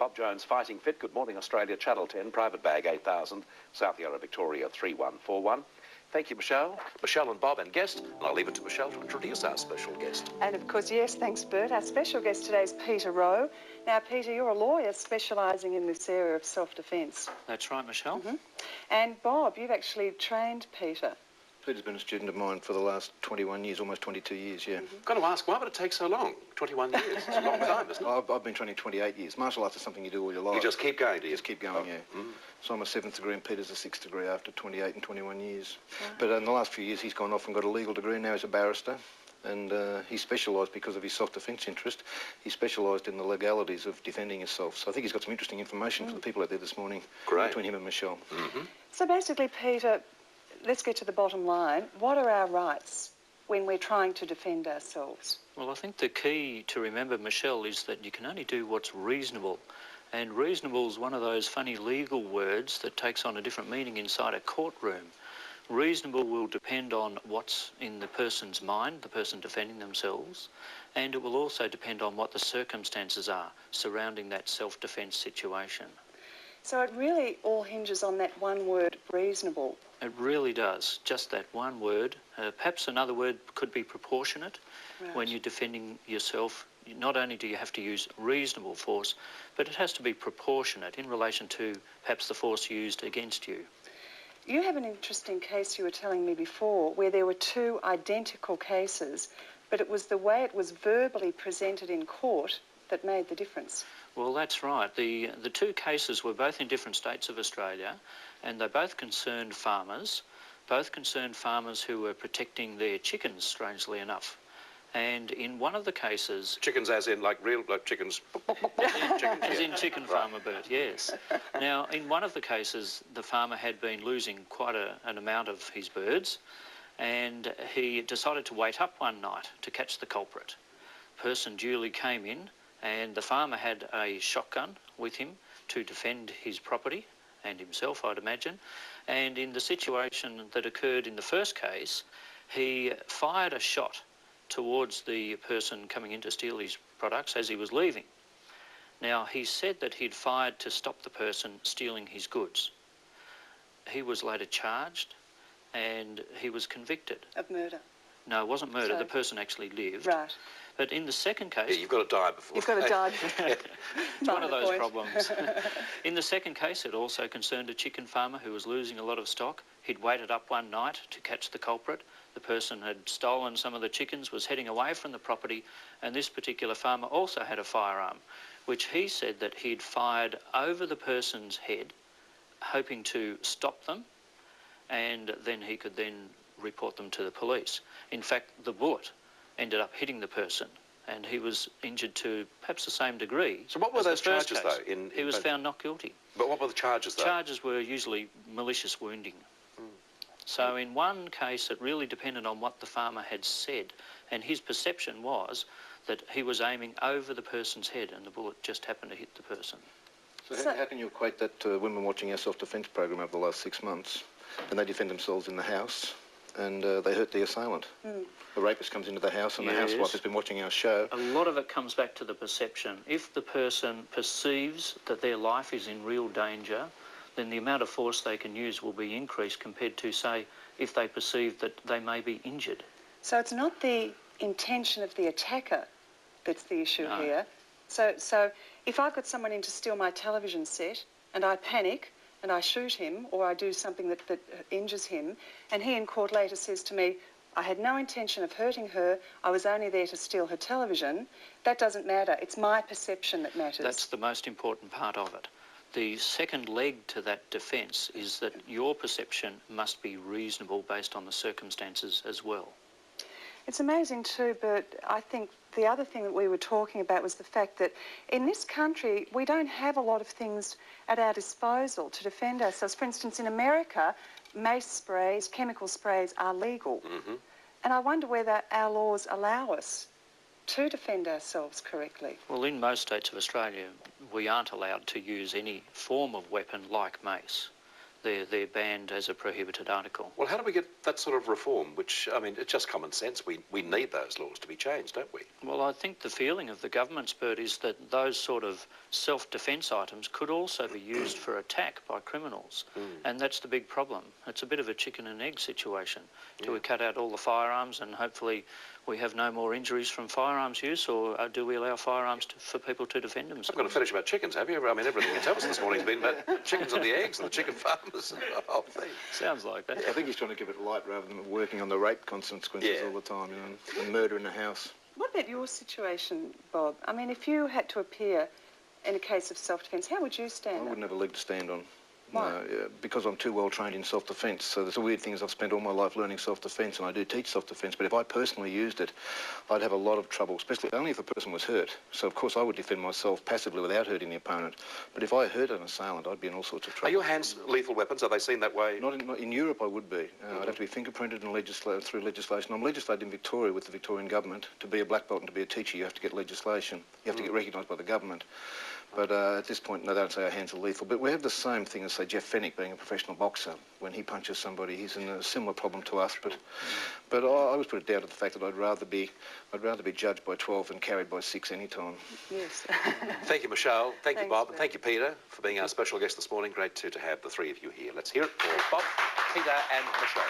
Bob Jones, Fighting Fit. Good morning, Australia. Channel 10, private bag 8000, South Yarra, Victoria 3141. Thank you, Michelle. Michelle and Bob and guest. And I'll leave it to Michelle to introduce our special guest. And of course, yes, thanks, Bert. Our special guest today is Peter Rowe. Now, Peter, you're a lawyer specialising in this area of self-defence. That's right, Michelle. And Bob, you've actually trained Peter. Peter's been a student of mine for the last 21 years, almost 22 years, yeah. Got to ask, why would it take so long? 21 years. It's a long time, isn't it? I've been training 28 years. Martial arts is something you do all your life. You just keep going, do you? Just keep going, yeah. So I'm a 7th degree and Peter's a 6th degree after 28 and 21 years. But in the last few years, he's gone off and got a legal degree. Now he's a barrister. And he specialised, because of his self-defence interest, he specialised in the legalities of defending himself. So I think he's got some interesting information for the people out there this morning. Great. Between him and Michelle. So basically, Peter, let's get to the bottom line. What are our rights when we're trying to defend ourselves? Well, I think the key to remember, Michelle, is that you can only do what's reasonable. And reasonable is one of those funny legal words that takes on a different meaning inside a courtroom. Reasonable will depend on what's in the person's mind, the person defending themselves, and it will also depend on what the circumstances are surrounding that self-defence situation. So it really all hinges on that one word, reasonable. It really does, just that one word. Perhaps another word could be proportionate. Right. When you're defending yourself. Not only do you have to use reasonable force, but it has to be proportionate in relation to perhaps the force used against you. You have an interesting case you were telling me before where there were two identical cases, but it was the way it was verbally presented in court that made the difference. Well, that's right. The two cases were both in different states of Australia, and they both concerned farmers who were protecting their chickens, strangely enough. And in one of the cases... Chickens as in like real chickens? As in chicken farmer, Bert, yes. Now, in one of the cases, the farmer had been losing quite an amount of his birds, and he decided to wait up one night to catch the culprit. The person duly came in, and the farmer had a shotgun with him to defend his property and himself, I'd imagine. And in the situation that occurred in the first case, he fired a shot towards the person coming in to steal his products as he was leaving. Now, he said that he'd fired to stop the person stealing his goods. He was later charged and he was convicted. Of murder? No, it wasn't murder. So, the person actually lived. Right. But in the second case... Yeah, you've got to die before. You've got to die. It's one of those problems. In the second case, it also concerned a chicken farmer who was losing a lot of stock. He'd waited up one night to catch the culprit. The person had stolen some of the chickens, was heading away from the property, and this particular farmer also had a firearm, which he said that he'd fired over the person's head, hoping to stop them, and then he could then report them to the police. In fact, the bullet ended up hitting the person, and he was injured to perhaps the same degree. So what were those charges, though? He was found not guilty. But what were the charges, though? Charges were usually malicious wounding. So in one case, it really depended on what the farmer had said, and his perception was that he was aiming over the person's head and the bullet just happened to hit the person. So how can you equate that to women watching our self-defence program over the last 6 months, and they defend themselves in the house, and they hurt the assailant? The rapist comes into the house, and the housewife has been watching our show. A lot of it comes back to the perception. If the person perceives that their life is in real danger, then the amount of force they can use will be increased compared to, say, if they perceive that they may be injured. So it's not the intention of the attacker that's the issue here. So if I've got someone in to steal my television set and I panic and I shoot him or I do something that injures him, and he in court later says to me, I had no intention of hurting her, I was only there to steal her television, that doesn't matter. It's my perception that matters. That's the most important part of it. The second leg to that defence is that your perception must be reasonable based on the circumstances as well. It's amazing too, Bert. I think the other thing that we were talking about was the fact that in this country we don't have a lot of things at our disposal to defend ourselves. For instance, in America, mace sprays, chemical sprays are legal. And I wonder whether our laws allow us to defend ourselves correctly. Well, in most states of Australia, we aren't allowed to use any form of weapon like mace. they're banned as a prohibited article. Well, how do we get that sort of reform, which, I mean, it's just common sense. We need those laws to be changed, don't we? Well, I think the feeling of the government's, Bert, is that those sort of self-defence items could also be used for attack by criminals. And that's the big problem. It's a bit of a chicken and egg situation. Do we cut out all the firearms and hopefully we have no more injuries from firearms use, or do we allow firearms for people to defend themselves? I've got to finish about chickens, have you? I mean, everything you tell us this morning's been about chickens and the eggs and the chicken farmers and the whole thing. Sounds like that. I think he's trying to keep it light rather than working on the rape consequences all the time, you know, and murder in the house. What about your situation, Bob? I mean, if you had to appear in a case of self-defence, how would you stand I up? wouldn't have a leg to stand on. Why? No, because I'm too well trained in self-defence. So the weird thing is I've spent all my life learning self-defence, and I do teach self-defence, but if I personally used it, I'd have a lot of trouble, especially only if the person was hurt. So, of course, I would defend myself passively without hurting the opponent. But if I hurt an assailant, I'd be in all sorts of trouble. Are your hands lethal weapons? Are they seen that way? Not in Europe, I would be. I'd have to be fingerprinted and through legislation. I'm legislated in Victoria with the Victorian government. To be a black belt and to be a teacher, you have to get legislation. You have to get recognised by the government. But at this point, no, they don't say our hands are lethal. But we have the same thing as, say, Jeff Fennick being a professional boxer. When he punches somebody, he's in a similar problem to us. But I always put it down to the fact that I'd rather be judged by 12 than carried by 6 any time. Yes. Thank you, Michelle. Thank you, Thanks, Bob. Bert. Thank you, Peter, for being our special guest this morning. Great to have the three of you here. Let's hear it for Bob, Peter and Michelle.